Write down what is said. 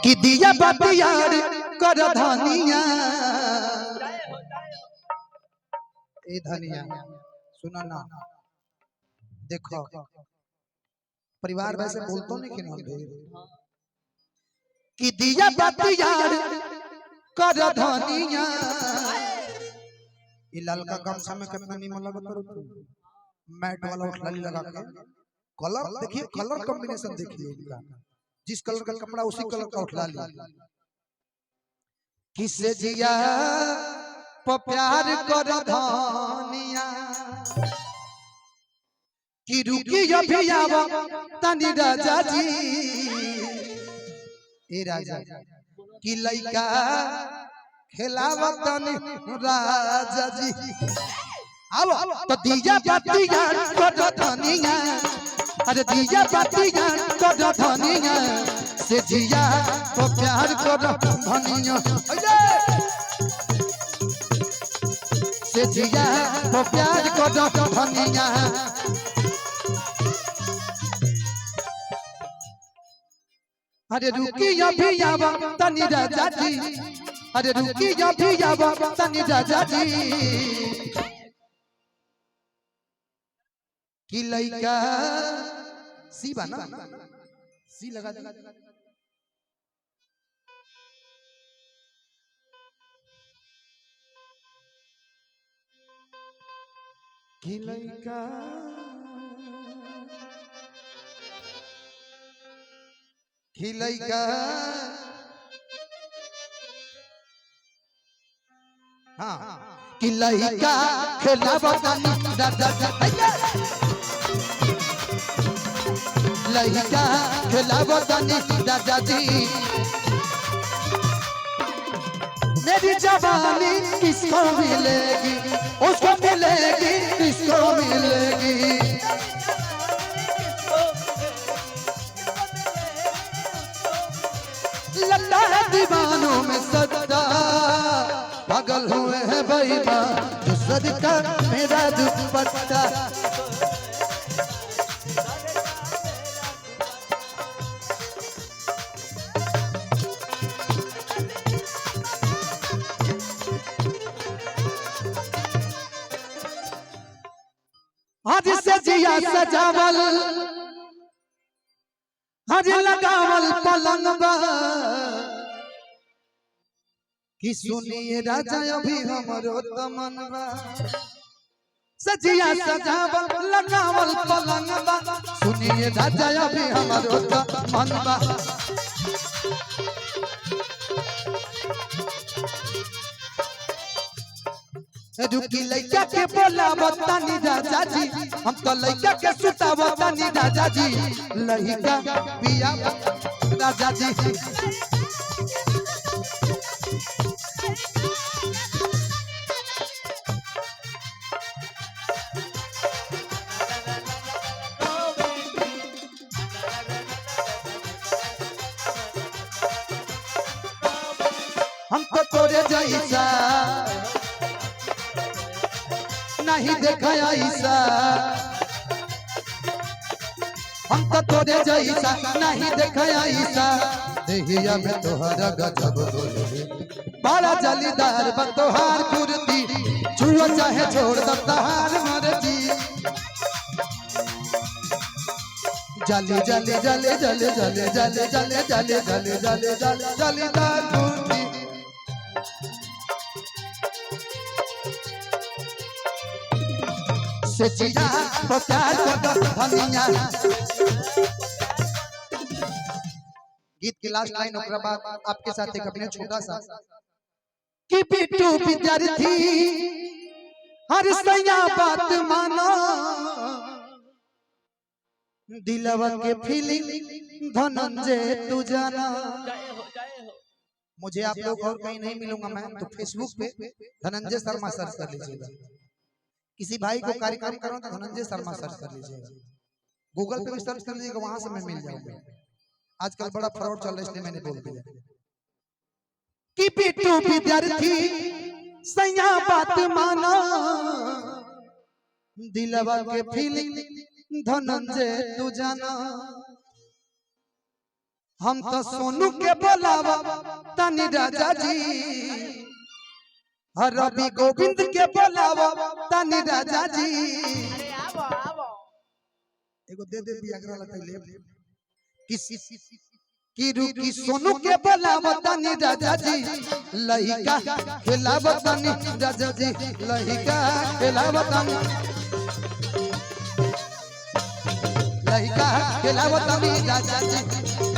कि दिया बतियार कर धनिया ए धनिया सुनो ना देखो परिवार वैसे बोलतो नहीं कि कि दिया बतियार कर धनिया ये ललका गमछा में कितना नीमन लगता है मैट वाला उठलाली लगा के कलर देखिए कलर कॉम्बिनेशन देखिए इनका जिस कलर का कपड़ा उसी कलर का उठला ली किसे जिया प्यार कर धनिया कि रुकी अभी आवा तनी राजा जी ए राजा कि लइका खेलावा तनी राजा जी आवा तो दिया बतिया कर धनिया अरे दिया बतिया कर धनिया से जिया तो प्यार कर धनिया से जिया तो प्यार कर धनिया अरे रुकी अभी आवा तनी राजा जी अरे रुकी अभी आवा तनी राजा जी कि लइका सी बना सी लगा दे कि लइका कि लइका हाँ कि लइका खेलावा तनी राजा लइका खेलावा तनी राजा जी मेरी जवानी किसको मिलेगी उसको मिलेगी किसको मिलेगी लगता है दीवानों में सदा पागल हुए हैं बेईमान जो सदका मेरा दुपट्टा आज से जिया सजावल आज लगावल पलंगबा कि सुनिए राजा अभी हमरो तमनबा सजिया सजावल लगावल पलंगबा सुनिए राजा अभी हमरो तमनबा रुकी लइका के बोला बतानी राजा जी हम तो लइका के सुता बतानी राजा जी लइका पिया राजा जी हम तो तोरे जैसा नहीं देखा ऐसा हम तो तोरे जैसा नहीं देखा ऐसा देहिया में तोहरा गजब बड़ा जलीदार बतोहार कुर्ती छुआ चाहे छोड़ दो तहार मर्जी जली जली जले जले जले जले जले जले जले जले जले जलीदार कुर्ती से जिया तो प्यार कर धनिया गीत की लास्ट लाइन ओकरा बाद आपके साथ एक अपने छोटा सा कि बिट्टू विद्यार्थी हर सया बात माना दिलवा के फीलिंग धनंजय तू जाना मुझे आप लोग और कहीं नहीं मिलूंगा मैं तो फेसबुक पे धनंजय शर्मा सर्च कर लीजिएगा किसी भाई को कार्यक्रम करो तो धनंजय शर्मा सर्च कर लीजिएगा गूगल पे भी सर्च कर लीजिएगा वहां से मैं मिल जाऊंगा आजकल बड़ा फ्रॉड चल रहा है इसलिए मैंने बोल दिया कि बिट्टू विद्यार्थी सया बात माना दिलवा के फीलिंग धनंजय तू जाना हम तो सोनू के बोलावा तनी राजा जी, रवि गोविंद के बोलावा तनी राजा जी। अरे आवो आवो एगो दे बियागरा लता ले किसी की रुकी सोनू के बोलावा तनी राजा जी, लहिका खेलावा तनी राजा जी, लहिका खेलावा तनी, लहिका खेलावा तनी राजा जी।